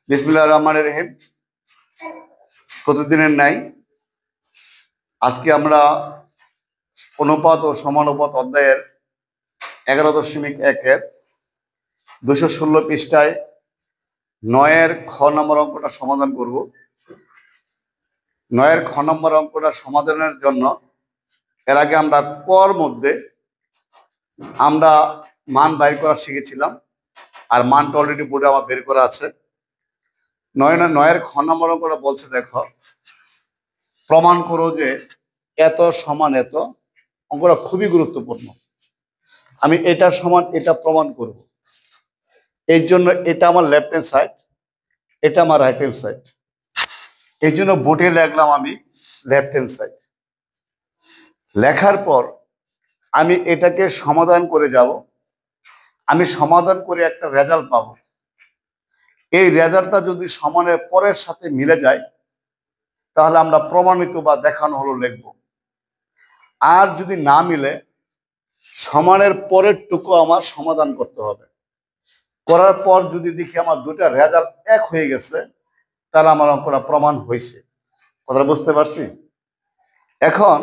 বিসমিল্লাহির রহমানির রহিম। প্রতিদিনের ন্যায় আজকে আমরা অনুপাত ও সমানুপাত অধ্যায়ের 11.1-এর 216 পৃষ্ঠায় 9-এর খ নম্বর অঙ্কটা সমাধান করব। 9-এর খ নম্বর অঙ্কটা সমাধানের জন্য এর আগে আমরা কর মধ্যে আমরা মান বাইর করা শিখেছিলাম, আর মানটা অলরেডি বোর্ডে আমার বের করা আছে। 9-এর খ নম্বর অঙ্কটা বলছে, দেখো, প্রমাণ করো যে এত সমান এত। অঙ্কটা খুবই গুরুত্বপূর্ণ। আমি এটা সমান এটা প্রমাণ করব। এই জন্য এটা আমার লেফট হ্যান্ড সাইড, এটা আমার রাইট হ্যান্ড সাইড। এই জন্য বোর্ডে লিখলাম আমি লেফট হ্যান্ড সাইড। লেখার পর আমি এটাকে সমাধান করে যাব। আমি সমাধান করে একটা রেজাল্ট পাবো। এই রেজাল্টটা যদি সমানের পরের সাথে মিলে যায় তাহলে আমরা প্রমাণিত বা দেখানো হলো লিখব। আর যদি না মিলে সমানের পরের টুকু আমার সমাধান করতে হবে। করার পর যদি দেখি আমার দুটা রেজাল্ট এক হয়ে গেছে তাহলে আমার অঙ্কটা প্রমাণ হয়েছে। কথাটা বুঝতে পারছি? এখন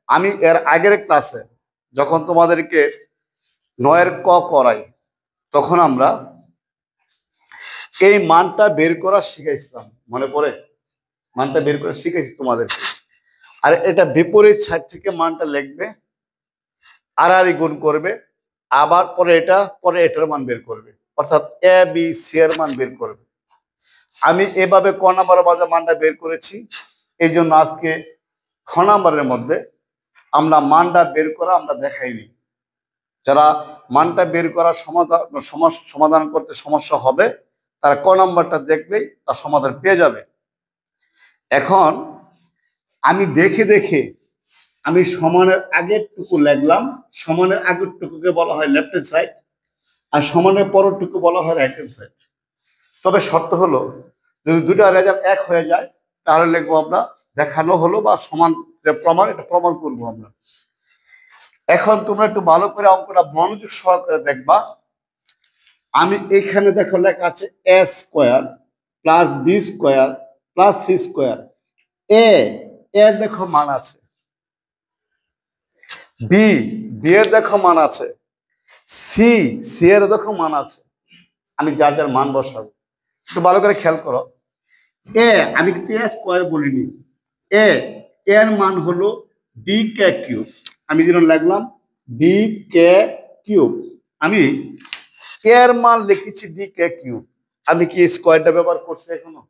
আমি এর আগের ক্লাসে যখন তোমাদেরকে 9-এর ক করাই তখন আমরা এই মানটা বের করা শিখাইছিলাম, মনে পড়ে? মানটা বের করা শিখাইছি তোমাদেরকে। আর এটা বিপরীত সাইড থেকে মানটা লিখবে, আর গুণ করবে, আবার পরে এটার মান বের করবে, অর্থাৎ এ বি সি এর মান বের করবে। আমি এভাবে ক নাম্বার বাজা মানটা বের করেছি। এই জন্য আজকে খ নাম্বারের মধ্যে আমরা মানটা বের করা আমরা দেখাইনি। যারা মানটা বের করা সমাধান করতে সমস্যা হবে তারা ক নাম্বারটা দেখলেই তার সমাধান পেয়ে যাবে। এখন আমি দেখে দেখে আমি সমানের আগের টুকু লিখলাম। সমানের আগের টুকুকে বলা হয় লেফট হ্যান্ড সাইড, আর সমানের পরের টুকু বলা হয় রাইট হ্যান্ড সাইড। তবে শর্ত হলো যদি দুটা রেজাল্ট এক হয়ে যায় তাহলে লিখবো আমরা দেখানো হলো বা সমান প্রমাণ, এটা প্রমাণ করবো আমরা। এখন তোমরা একটু ভালো করে অঙ্কটা মনোযোগ সহকারে দেখবা। আমি এখানে দেখো লেখা আছে A square plus B square plus C square. এর দেখো মান আছে, বি এর দেখো মান আছে, সি এর দেখো মান আছে। আমি যার যার মান বসাবো। একটু ভালো করে খেয়াল করো। আমি কিন্তু স্কোয়ার বলিনি। এর মান হলো ডি কে কিউব। আমি যেন লাগলাম ডি কে কিউব। আমি এর মান লিখেছি ডি কে কিউব। আমি কি স্কোয়ারটা ব্যবহার করছি এখনো?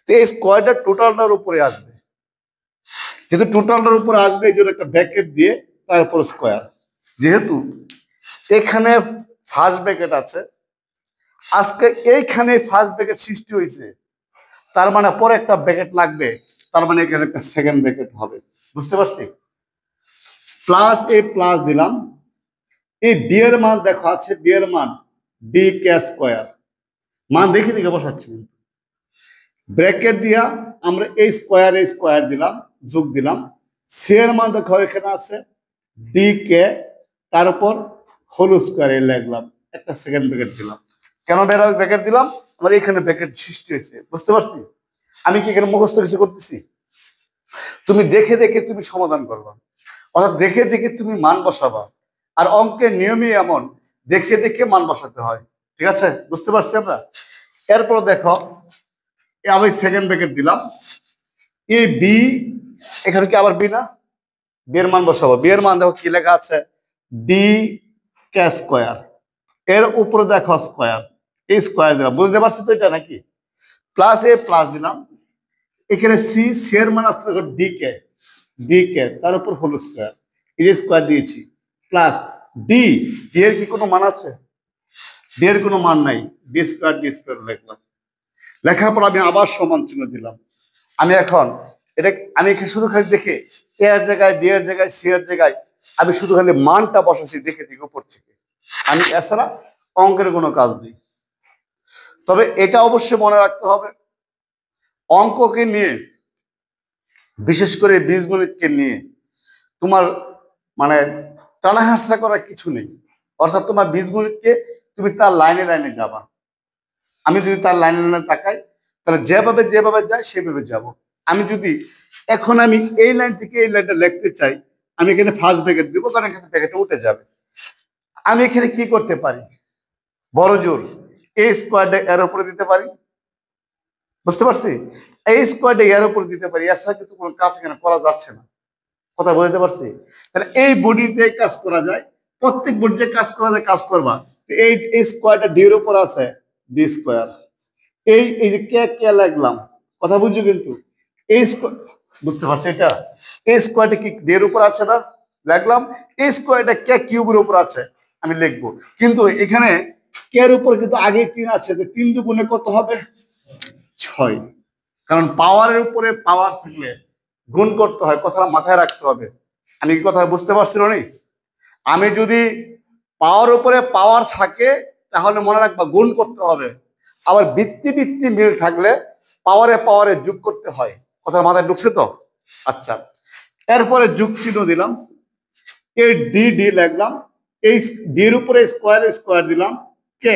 তো এই স্কোয়ারটা টোটালটার উপরে আসবে। যেহেতু টোটালটার উপরে আসবে এই জন্য একটা ব্র্যাকেট দিয়ে তার উপর স্কোয়ার। যেহেতু এখানে ফার্স্ট ব্র্যাকেট আছে, আজকে এইখানে ফার্স্ট ব্র্যাকেট সৃষ্টি হয়েছে, তার মানে পরে একটা ব্র্যাকেট লাগবে, তার মানে এখানে একটা সেকেন্ড ব্র্যাকেট হবে। বুঝতে পারছি? প্লাস প্লাস দিলাম। এই বি এর মান দেখো আছে, বি এর মান ডি কে স্কোয়ার। মান দেখে দেখে বসাচ্ছি। ব্র্যাকেট দিয়া আমরা এই স্কোয়ার দিলাম, যোগ দিলাম। সি এর মান দেখো এখানে আছে ডি কে, তার উপর হোল স্কোয়ার লিখলাম, একটা সেকেন্ড ব্র্যাকেট দিলাম। কেন ব্র্যাকেট দিলাম? আমার এখানে ব্র্যাকেট সৃষ্টি হয়েছে। বুঝতে পারছি? আমি কি এখানে মুখস্থ কিছু করতেছি? তুমি দেখে দেখে তুমি সমাধান করবা, অর্থাৎ দেখে দেখে তুমি মান বসাবা। আর অঙ্কের নিয়মই এমন, দেখে দেখে মান বসাতে হয়। ঠিক আছে? বুঝতে পারছি আমরা? এরপর দেখো আমি সেকেন্ড ব্র্যাকেট দিলাম। এই বি, এখানে কি আবার বি না? বি এর মান বসাবো। বি এর মান দেখো কি লেখা আছে, ডি কে স্কোয়ার। এর উপরে দেখো স্কোয়ার, এই স্কোয়ার দিলাম। বুঝতে পারছি তো এটা নাকি? প্লাস প্লাস দিলাম। এখানে সি এর মান আসলে ডি কে তার উপর হোল স্কোয়ার, এই যে স্কোয়ার দিয়েছি। প্লাস ডি এর কি কোনো মান আছে? ডি এর কোনো মান নাই। ডি স্কোয়ার লিখলাম। লেখার পর আমি আবার সমান চিহ্ন দিলাম। আমি এখন আমি এখানে শুধু খালি দেখে এ এর জায়গায়, বি এর জায়গায়, সি এর জায়গায় আমি শুধু খালি মানটা বসাচ্ছি দেখে দেখে উপর থেকে। আমি এছাড়া অঙ্কের কোনো কাজ নেই। তবে এটা অবশ্যই মনে রাখতে হবে, অঙ্ককে নিয়ে, বিশেষ করে বীজগণিতকে নিয়ে তোমার মানে টানা হাসরা করার কিছু নেই। অর্থাৎ তোমার বীজগণিতকে তুমি তার লাইনে লাইনে যাবা। আমি যদি তার লাইনে লাইনে তাকাই তাহলে যেভাবে যেভাবে যায় সেভাবে যাব। আমি যদি এখন আমি এই লাইন থেকে এই লাইনটা লিখতে চাই, আমি এখানে ফার্স্ট ব্র্যাকেট দিব, কারণ এখানে ব্র্যাকেটটা উঠে যাবে। আমি এখানে কি করতে পারি, বড় জোর এই স্কোয়ারটা এর উপরে দিতে পারি, বুঝতে পারছি? এই স্কোয়ারটা এর উপরে দিতে পারি, এছাড়া কিন্তু কোনো কাজ এখানে করা যাচ্ছে না। কথা বলতে পারছি? তাহলে এই বডিতে কাজ করা যায়, প্রত্যেক বডিতে কাজ করা যায়, কাজ করবা। এই স্কোয়ারটা ডি এর উপর আছে, ডি স্কোয়ার। এই এই যে কে কে লাগলাম, কথা বুঝছো কিন্তু? এই বুঝতে পারছি এটা? এই স্কোয়ারটা কি ডি এর উপর আছে না, লাগলাম। এই স্কোয়ারটা কে কিউবের উপর আছে, আমি লিখবো। কিন্তু এখানে কে এর উপর কিন্তু আগে 3 আছে, তো 3 দুগুণে কত হবে? 6। কারণ পাওয়ারের উপরে পাওয়ার থাকলে গুণ করতে হয়, কথাটা মাথায় রাখতে হবে। আমি কি কথা বুঝতে পারছি না? আমি যদি পাওয়ার উপরে পাওয়ার থাকে তাহলে মনে রাখবা গুণ করতে হবে। আবার বৃত্তি বৃত্তি মিল থাকলে পাওয়ারে পাওয়ারে যোগ করতে হয়। কথা মাথায় ঢুকছে তো? আচ্ছা, এরপরে যোগ চিহ্ন দিলাম, এই ডি ডি লিখলাম, এই ডি এর উপরে স্কোয়ার স্কোয়ার দিলাম, কে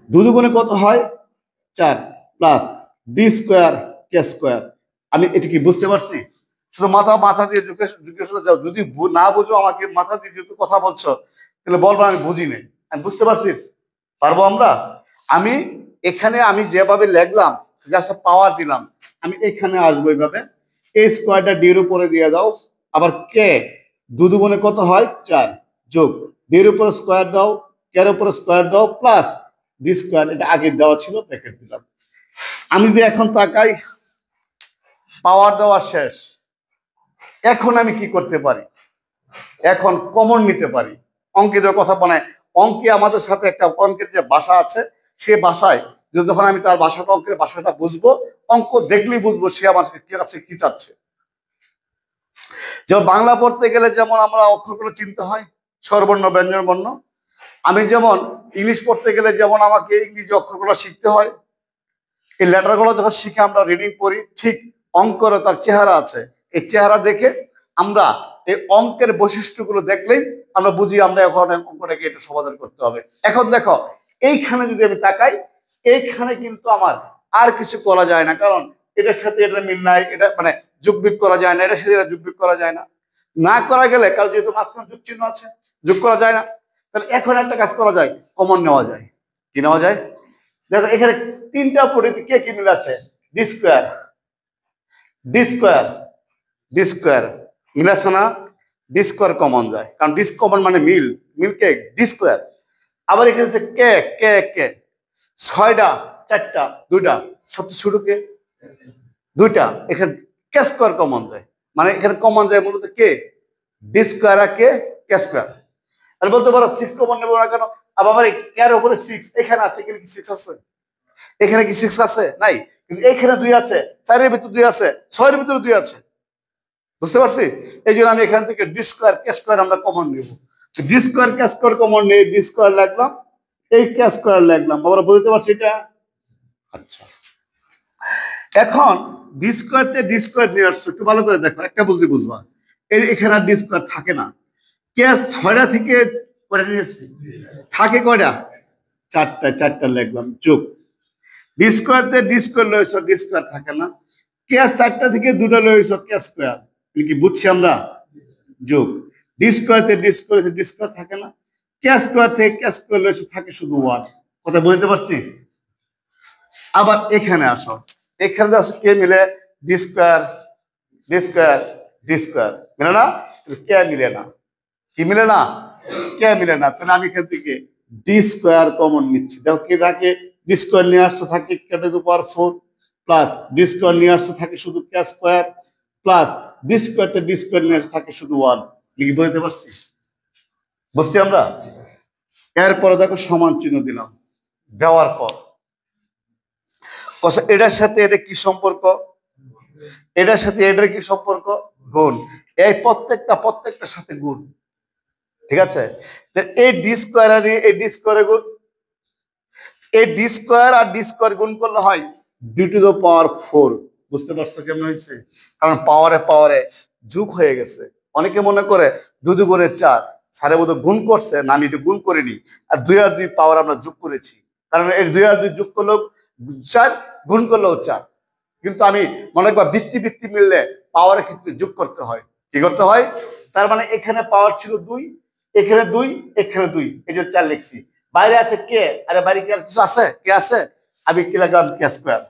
দুগুণে কত হয়? 4 প্লাস ডি স্কোয়ার কে স্কোয়ার। আমি এটা কি বুঝতে পারছি? শুধু মাথা মাথা দিয়ে জিজ্ঞেস যাও, যদি না বুঝো আমাকে মাথা দিয়ে যেহেতু কথা বলছো তাহলে বলবো আমি বুঝি নাই। আমি বুঝতে পারছিস? পারবো আমরা? আমি এখানে আমি যেভাবে লিখলাম, জাস্ট পাওয়ার দিলাম, আমি এখানে আসবো এইভাবে। এই স্কোয়ারটা ডি এর উপরে দিয়ে দাও, আবার কে দুগুণে কত হয়? 4 যোগ ডি এর উপরে স্কোয়ার দাও, কে এর উপরে স্কোয়ার দাও, প্লাস ডি স্কোয়ার, এটা আগে দেওয়া ছিল, ব্র্যাকেট দিলাম। আমি যদি এখন তাকাই, পাওয়ার দেওয়া শেষ। এখন আমি কি করতে পারি? এখন কমন নিতে পারি। অঙ্কিতের কথা বানায়, অঙ্কে আমাদের সাথে একটা অঙ্কের যে ভাষা আছে, সে ভাষায় যখন আমি তার ভাষাটা, অঙ্কের ভাষাটা বুঝবো, অঙ্ক দেখলেই বুঝবো সে আমার কাছে কি চাচ্ছে। যেমন বাংলা পড়তে গেলে যেমন আমরা অক্ষরগুলো চিনতে হয়, স্বরবর্ণ ব্যঞ্জন বর্ণ। আমি যেমন ইংলিশ পড়তে গেলে যেমন আমাকে ইংরেজি অক্ষরগুলো শিখতে হয়, এই লেটারগুলো যখন শিখে আমরা রিডিং করি, ঠিক অঙ্কেরও তার চেহারা আছে। এই চেহারা দেখে আমরা এই অঙ্কের বৈশিষ্ট্যগুলো দেখলেই আমরা বুঝি আমরা এখন অঙ্কটাকে এটা সমাধান করতে হবে। এখন দেখো, এইখানে যদি আমি তাকাই, এইখানে কিন্তু আমার আর কিছু করা যায় না, কারণ এটার সাথে এটা মিল নাই, এটা মানে যোগ বিয়োগ করা যায় না, এটার সাথে এটা যোগ বিয়োগ করা যায় না। না করা গেলে, কারণ যেহেতু মাঝখানে যোগ চিহ্ন আছে, যোগ করা যায় না। তাহলে এখন একটা কাজ করা যায়, কমন নেওয়া যায়। কি নেওয়া যায়? দেখো এখানে 3টা পরিধি কে কি মিল আছে? D square, D square, D square মিল আছে না? ডি স্কোয়ার কমন যায়, কারণ ডি কমন মানে মিল, মিল কে ডি স্কোয়ার। আবার এখানে কে কে কে 6টা, 4টা, 2টা, সবচেয়ে ছোট কে 2টা, এখানে কে স্কোয়ার কমন যায়, মানে এখানে কমন যায় মূলত কে ডি স্কোয়ার আর কে স্কোয়ার। আর বলতে পারো 6 কমন নেবো না কেন? আবার এর উপরে 6 এখানে আছে, এখানে কি 6 আছে? এখানে কি 6 আছে? নাই। কিন্তু এখানে 2 আছে, 4 এর ভিতরে 2 আছে, 6 এর ভিতরে 2 আছে। বুঝতে পারছি? এই জন্য আমি এখান থেকে ডি স্কোয়ার কে স্কোয়ার আমরা কমন নেব। ডি স্কোয়ার কে স্কোয়ার কমন নেই, ডি স্কোয়ার লাগলাম, এই কে স্কোয়ার লাগলাম। আমরা বুঝতে পারছি এটা? আচ্ছা, এখন ডি স্কোয়ার তে ডি স্কোয়ার নিয়ে আসছো, একটু ভালো করে দেখো, একটা বুঝলে বুঝবা। এখানে আর ডি স্কোয়ার থাকে না। কে 6টা থেকে কয়টা নিয়ে আসছি? থাকে কয়টা? 4টা, 4টা লিখলাম, যোগ ডি স্কোয়ার তে ডি স্কোয়ার লইছো, ডি স্কোয়ার থাকে না। কে 4টা থেকে 2টা লইছো, কে স্কোয়ার, কি বুঝছি আমরা? যোগ ডি স্কোয়ার তে ডি স্কোয়ার, ডি স্কোয়ার থাকে না। কে স্কোয়ার থেকে কে স্কোয়ার লইছো, থাকে শুধু 1। কথা বুঝতে পারছি? আবার এখানে আসো, এখানে আসো কে মিলে? D square, D square, D square মিলে না? কে মিলে না। কি মিলে না? কে মিলে না। তাহলে আমি এখান থেকে ডি স্কোয়ার কমন নিচ্ছি। দেখো কি থাকে? ডি স্কোয়ার নিয়ে আসছে থাকে K to the power 4, plus D square নিয়ে আসছে থাকে শুধু K square, plus D square তে ডি স্কোয়ার নিয়ে আসছে থাকে শুধু 1। কি বলতে পারছি? বুঝছি আমরা? এরপরে দেখো সমান চিহ্ন দিলাম, দেওয়ার পর এটার সাথে এটা কি সম্পর্ক? এটার সাথে এটার কি সম্পর্ক? গুণ। এই প্রত্যেকটার সাথে গুণ। ঠিক আছে? এই ডি স্কোয়ার আর এই ডি স্কোয়ারে গুণ, এই ডি স্কোয়ার আর ডি স্কোয়ার গুণ করলে হয় ডি টু দ্য পাওয়ার 4। বুঝতে পারছো কেমন হয়েছে? কারণ পাওয়ারে পাওয়ারে যোগ হয়ে গেছে। অনেকে মনে করে 2 2 4, স্যারের মধ্যে গুণ করছে, না আমি এটা গুণ করিনি, আর 2 আর 2 পাওয়ার আমরা যোগ করেছি। কারণ এর 2 আর 2 যোগ করলেও 4, গুণ করলেও 4। কিন্তু আমি মনে রাখবা বৃত্তি বৃত্তি মিললে পাওয়ারের ক্ষেত্রে যোগ করতে হয়। কি করতে হয়? তার মানে এখানে পাওয়ার ছিল 2, এখানে 2, এখানে 2, এই যে 4 লিখছি। বাইরে আছে কে, আরে বাইরে কি আর কিছু আছে? কে আছে? আমি কি লাগলাম? কে স্কয়ার।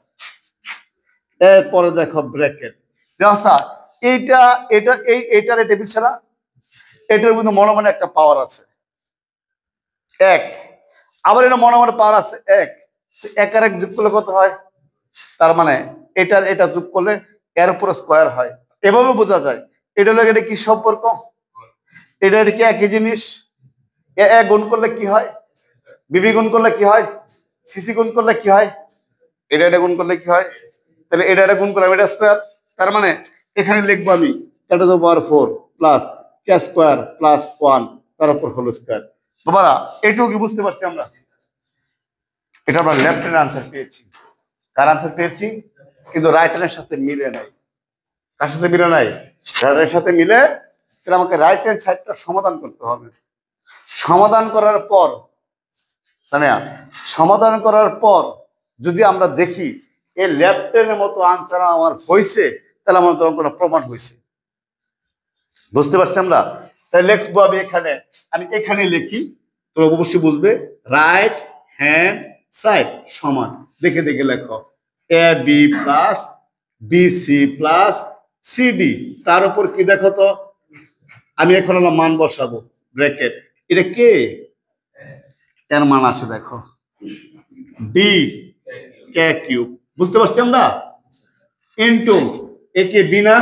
এরপরে দেখো ব্র্যাকেট। দেখো এইটা এটা এইটার এটা মিলছে না, এটার মধ্যে মনে মনে একটা পাওয়ার আছে 1, আবার এটা মনে মনে পাওয়ার আছে 1, এক আর 1 যোগ করলে কত হয়? তার মানে এটার এটা যোগ করলে এর উপর স্কয়ার হয়। এভাবে বোঝা যায় এটা লাগে এটা কি সম্পর্ক, এটা কি একই জিনিস। এ গুণ করলে কি হয়? বিবি গুণ করলে কি হয়? সিসি গুণ করলে কি হয়? এটা গুণ করলে কি হয়? তাহলে এটা গুণ করলাম, এটা স্কয়ার। তার মানে এখানে লিখবো আমি 10⁻4 প্লাস কে স্কয়ার প্লাস 1 তার উপর হোল স্কয়ার। বাবারা এটুকু কি বুঝতে পারছি আমরা? এটা আমরা লেফট হ্যান্ড আনসার পেয়েছি। কার আনসার পেয়েছি? কিন্তু রাইট হ্যান্ডের সাথে মিলে নাই। কার সাথে মিলে নাই? রাইট হ্যান্ডের সাথে মিলে। তাহলে আমাকে রাইট হ্যান্ড সাইডটা সমাধান করতে হবে। সমাধান করার পর সানিয়া, সমাধান করার পর যদি আমরা দেখি এই লেফট হ্যান্ডের মতো আনসার আমার হয়েছে, তাহলে আমার তো কোনো প্রমাণ হয়েছে। বুঝতে পারছি আমরা? তাহলে লিখবো আমি এখানে, আমি এখানে লিখি, তোমরা অবশ্যই বুঝবে। রাইট হ্যান্ড সাইড সমান, দেখে দেখে লেখো A B plus B C plus CD, তার উপর কি দেখো তো, আমি এখন মান বসাবো ব্র্যাকেট। এটা কে, এর মান আছে দেখো ডি কে কিউব। বুঝতে পারছি আমরা? ইনটু এ কে বি না,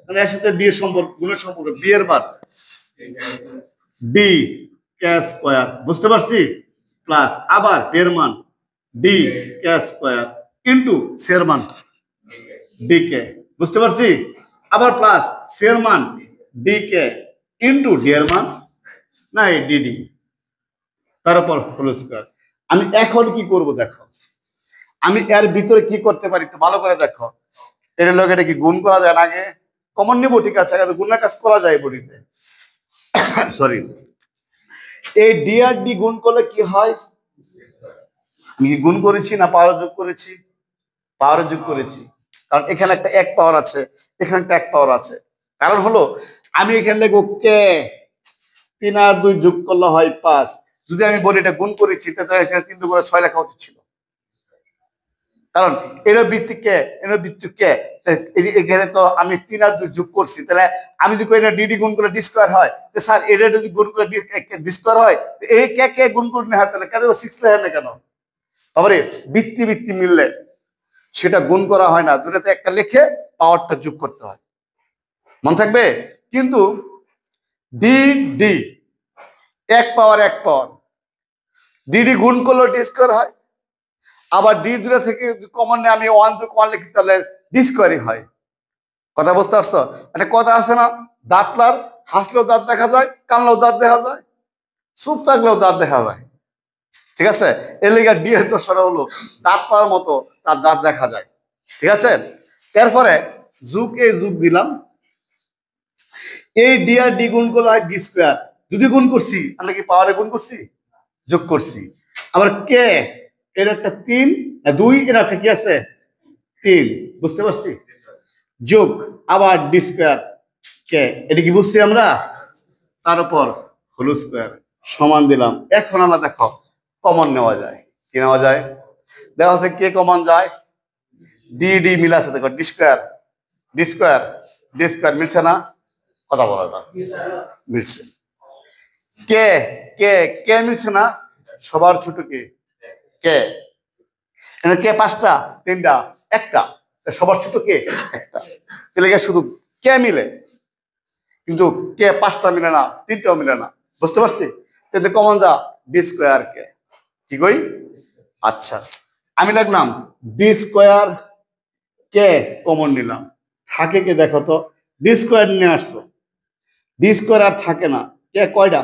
মানে এর সাথে বি এর সম্পর্ক, গুণের সম্পর্ক, বি এর মান বি কে স্কয়ার। বুঝতে পারছি? প্লাস আবার বি এর মান ডি কে স্কয়ার ইনটু সি এর মান ডি কে। বুঝতে পারছি? আবার প্লাস সি এর মান ডি কে ইনটু ডি এর মান না ডিডি, তার উপর হোল স্কয়ার। আমি এখন কি করব দেখো, আমি এর ভিতরে কি করতে পারি একটু ভালো করে দেখো। এর লোক এটা কি গুণ করা যায় না? আগে কমন নেবো, ঠিক আছে, আগে গুণের কাজ করা যায় বডিতে। সরি, এই ডি আর ডি গুণ করলে কি হয়? আমি কি গুণ করেছি না পাওয়ার যোগ করেছি? পাওয়ার যোগ করেছি, কারণ এখানে একটা 1 পাওয়ার আছে, এখানে একটা 1 পাওয়ার আছে। কারণ হলো আমি এখানে লিখবো কে 3 আর 2 যোগ করলে হয় 5। যদি আমি বলি এটা গুণ করেছি, তাহলে এখানে 3 2 করে 6 লেখা উচিত ছিল। কারণ এর ভিত্তি কে, এর ভিত্তি কে, এখানে তো আমি 3 আর 2 যোগ করছি। তাহলে আমি যদি এটা ডিডি গুণ করে ডি স্কয়ার হয়, তো স্যার এটা যদি গুণ করে ডি স্কয়ার হয়, এই কে কে গুণ করে না হয়, তাহলে কেন 6 লেখা না কেন? তারপরে ভিত্তি ভিত্তি মিললে সেটা গুণ করা হয় না, দুটাতে একটা লিখে পাওয়ারটা যোগ করতে হয়, মনে থাকবে। কিন্তু ডি ডি 1 পাওয়ার 1 পাওয়ার, ডিডি গুণ করলে ডি স্কয়ার হয়। আবার ডি দুটা থেকে কমন নিয়ে আমি 1 যোগ 1 লিখি, তাহলে ডি স্কয়ারই হয়। কথা বুঝতে পারছো? একটা কথা আছে না, দাঁতলার হাসলেও দাঁত দেখা যায়, কানলেও দাঁত দেখা যায়, চুপ থাকলেও দাঁত দেখা যায়। ঠিক আছে? এর লেগে ডি এর দশরা হলো দাঁতলার মতো তার দাঁত দেখা যায়। ঠিক আছে? এরপরে যোগ এই যোগ দিলাম, এই ডি আর ডি গুণ করলে হয় ডি স্কয়ার। যদি গুণ করছি আমরা কি পাওয়ারে গুণ করছি? যোগ করছি। আবার কে এর একটা 3 2, এর একটা কি আছে 3। বুঝতে পারছি? যোগ আবার ডি স্কয়ার কে, এটা কি বুঝছি আমরা? তার উপর হোল স্কয়ার সমান দিলাম। এখন আমরা দেখো কমন নেওয়া যায়, কি নেওয়া যায়? দেখা যাচ্ছে কে কমন যায়, ডি ডি মিলে আছে, দেখো D square D square D square মিলছে না? কথা বলা না, মিলছে। কে কে কে মিলছে না? সবার ছোট কে, কে কে 5টা 3টা 1টা, সবার ছোট কে 1টা। তাহলে শুধু কে মিলে, কিন্তু কে 5টা মিলে না, 3টাও মিলে না। বুঝতে পারছি? কিন্তু কমন যা ডি স্কয়ার কে, কি কই? আচ্ছা, আমি লিখলাম ডি স্কয়ার কে কমন নিলাম, থাকে কে দেখো তো, ডি স্কয়ার নিয়ে আসছো, ডি স্কয়ার আর থাকে না, কে কয়টা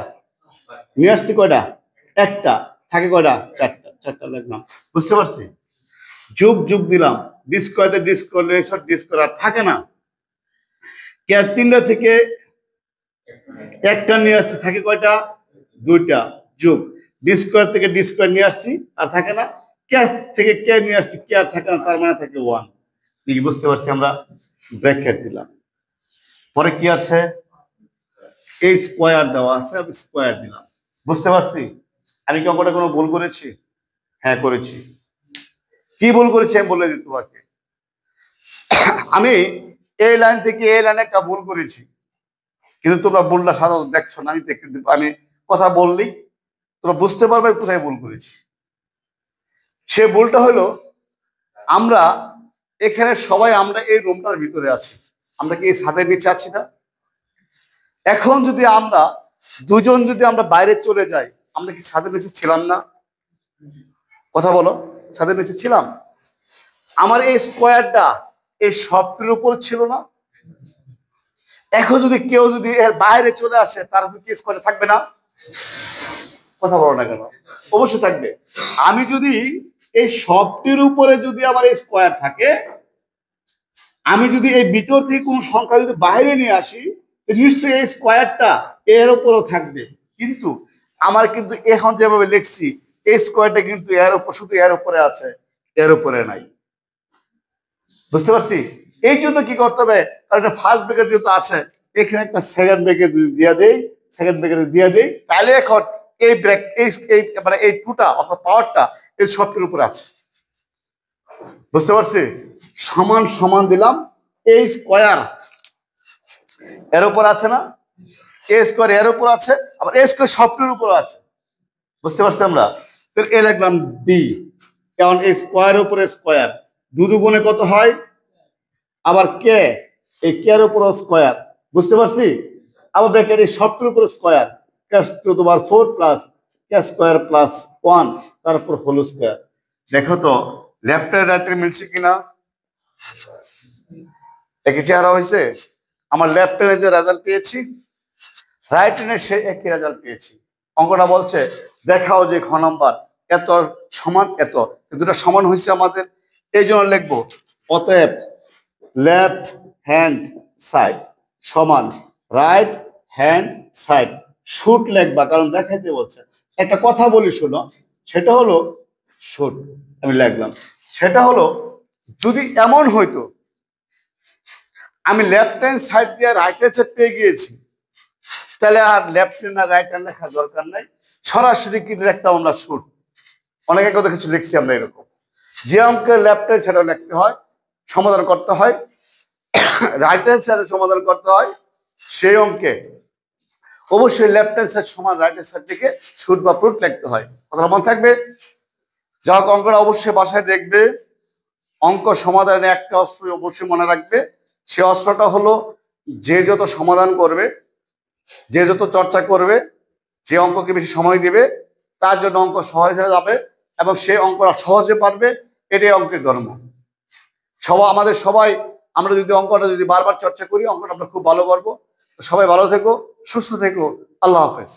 নিয়ে আসছি? কয়টা? একটা, থাকে কয়টা? 4টা, 4টা লিখলাম। বুঝতে পারছি? যোগ যোগ দিলাম, D square D square D square আর থাকে না, কে 3টা থেকে একটা নিয়ে আসছে, থাকে কয়টা? 2টা, যোগ ডি স্কোয়ার থেকে ডি স্কোয়ার নিয়ে আসছি আর থাকে না, কে থেকে কে নিয়ে আসছি কে আর থাকে না, তার মানে থাকে 1। কি বুঝতে পারছি আমরা? ব্র্যাকেট দিলাম, পরে কি আছে এই স্কোয়ার দেওয়া আছে, আমি স্কোয়ার দিলাম। বুঝতে পারছি? আমি কি অঙ্কটা কোনো ভুল করেছি? হ্যাঁ করেছি। কি ভুল করেছি আমি বলে দিই তোমাকে। আমি এই লাইন থেকে এই লাইনে একটা ভুল করেছি, কিন্তু তোমরা ভুলটা সাধারণত দেখছো না। আমি কথা বললি তোমরা বুঝতে পারবে কোথায় ভুল করেছি। সে ভুলটা হলো, আমরা এখানে সবাই আমরা এই রুমটার ভিতরে আছি, আমরা কি এই ছাদের নিচে আছি না? এখন যদি আমরা দুজন যদি আমরা বাইরে চলে যাই, আমরা কি ছাদের নিচে ছিলাম না? কথা বলো, ছাদের নিচে ছিলাম। আমার এই স্কোয়ারটা এই সবটির উপর ছিল না? এখন যদি কেউ যদি এর বাইরে চলে আসে, তার উপর কি স্কোয়ার থাকবে না? কথা বলো না কেন? অবশ্যই থাকবে। আমি যদি এই সবটির উপরে যদি আমার এই স্কোয়ার থাকে, আমি যদি এই ভিতর থেকে কোনো সংখ্যা যদি বাইরে নিয়ে আসি, নিশ্চয়ই এই স্কোয়ারটা এর উপরও থাকবে। কিন্তু আমার কিন্তু এখন যেভাবে লিখছি, এই স্কোয়ারটা কিন্তু এর উপর, শুধু এর উপরে আছে, এর উপরে নাই। বুঝতে পারছি? এই জন্য কি করতে হবে, কারণ ফার্স্ট ব্র্যাকেট যেহেতু আছে, এখানে একটা সেকেন্ড ব্র্যাকেট দিয়ে দেই, সেকেন্ড ব্র্যাকেট দিয়ে দেই, তাহলে এখন এই ব্র্যাক এই মানে এই টুটা অর্থাৎ পাওয়ারটা এই সবটির উপরে আছে। বুঝতে পারছি? সমান সমান দিলাম, এই স্কোয়ার এর উপর আছে না, এ স্কোয়ার এর উপর আছে, আবার এ স্কোয়ার সবটির উপর আছে। বুঝতে পারছি আমরা? তাহলে এ লিখলাম ডি, কারণ এই স্কোয়ারের উপরে স্কোয়ার, দুগুণে কত হয়, আবার কে এই কে এর উপর স্কোয়ার। বুঝতে পারছি? আবার ব্র্যাকেট এই সবটির উপর square, K to the power 4 plus K square plus 1 তারপর হোল স্কোয়ার। দেখো তো লেফট এর রাইট এর মিলছে কিনা, একই চেহারা হয়েছে। আমার লেফট এর যে রেজাল্ট পেয়েছি, রাইট এর সে একই রেজাল্ট পেয়েছি। অঙ্কটা বলছে দেখাও যে খ নাম্বার এত সমান এত, দুটো সমান হয়েছে আমাদের, এই জন্য লিখবো অতএব লেফট হ্যান্ড সাইড সমান রাইট হ্যান্ড সাইড শুট লিখবা, কারণ দেখাইতে বলছে। একটা কথা বলি শোনো, সেটা হলো শুট আমি লিখলাম, সেটা হলো যদি এমন হইতো আমি লেফট হ্যান্ড সাইড দিয়ে রাইট হ্যান্ড সাইড পেয়ে গিয়েছি, তাহলে আর লেফট হ্যান্ড না রাইট হ্যান্ড লেখার দরকার নাই, সরাসরি কি লিখতাম আমরা শুট। অনেকে কত কিছু লিখছি আমরা এরকম, যে অঙ্কে লেফট হ্যান্ড সাইডে লিখতে হয়, সমাধান করতে হয়, রাইট হ্যান্ড সাইডে সমাধান করতে হয়, সেই অঙ্কে অবশ্যই লেফট হ্যান্ড সাইড সমান রাইট হ্যান্ড সাইড থেকে শুট বা প্রুট লিখতে হয়। কথাটা মনে থাকবে? যা হোক অঙ্কটা অবশ্যই বাসায় দেখবে। অঙ্ক সমাধানে একটা অস্ত্র অবশ্যই মনে রাখবে, সে অস্ত্রটা হলো যে যত সমাধান করবে, যে যত চর্চা করবে, যে অঙ্ককে বেশি সময় দিবে, তার জন্য অঙ্ক সহজ হয়ে যাবে এবং সে অঙ্কটা সহজে পারবে। এটাই অঙ্কের ধর্ম। আমাদের সবাই আমরা যদি অঙ্কটা যদি বারবার চর্চা করি, অঙ্কটা আমরা খুব ভালো পারবো। সবাই ভালো থেকো, সুস্থ থেকো, আল্লাহ হাফেজ।